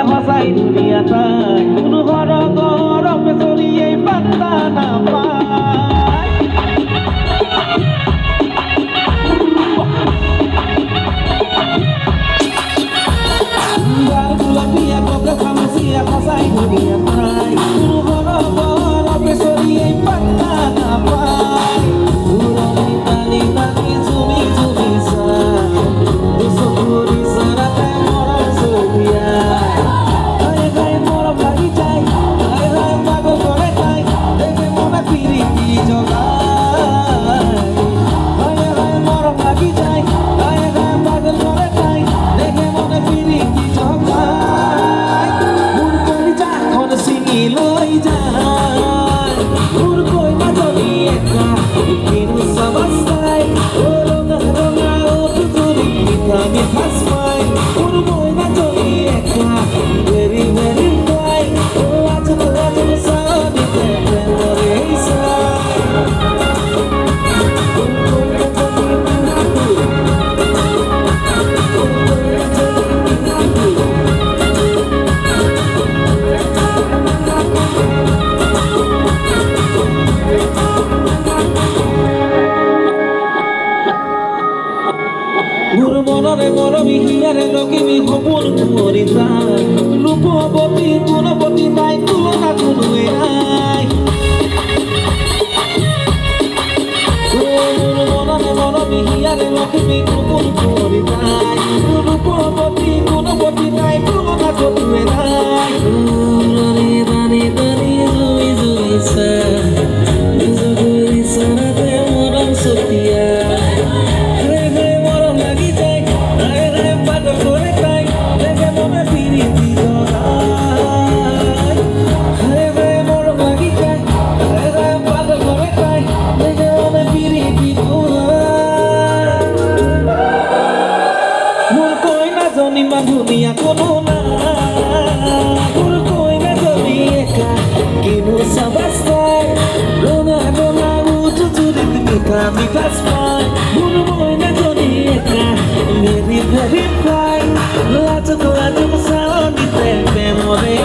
ভাষাই দুনিয়াটাই কোনো ঘর গরমে চড়িয়ে পাত্তা না পায় গালগুলা পিয়া কোকে খামুসিয়া ভাষাই দুনিয়াটাই কোনো ঘর গরমে চড়িয়ে পাত্তা না পায় উড়ানি টানি টানি জুমি জুমি সাই দুসপুরি সারাতে মরম সুবিয়া হায় হায় মরম লাগি যায় হায় হায় পাগল করে তাই দেখে মনে পিরিতি জগায় হায় হায় মরম লাগি যায় হায় হায় পাগল করে তাই দেখে মনে পিরিতি জগায় মুর কই যা কোন সিঙ্গি লই যায় মুর কই না জলি একা কিনু সাবাসাই ও রঙা রঙা ও তুজুরি মিঠা মিঠা স্মাইল মুর কই না জলি একা ভেরি ভেরি ফাইন ও আজব আজব সানি দেখে মরে গুরু মনরে মরমি হিয়ারে লকিমি হবুর কুমরি তাই রূপবতী গুণবতী তাই তুলনা কোনোৱে নাই গুরু মনরে মরমি হিয়ারে লকিমি হবুর কুমরি তাই রূপবতী গুণবতী তাই তুলনা কোনোৱে নাই রানি রানি রানি জুই জুই সা জুই সারাতে মরম সতিয়া দুনিয়া কোনো না তোর কই না যদি একা কিনু সাবাসাই রোনা রোনা উঠু চুরি মিঠা মিঠা স্মাইল তোর কই না যদি একা ভেরি ভেরি ফাইন লাজ তো লাজ সাউন্ড দিতে মরে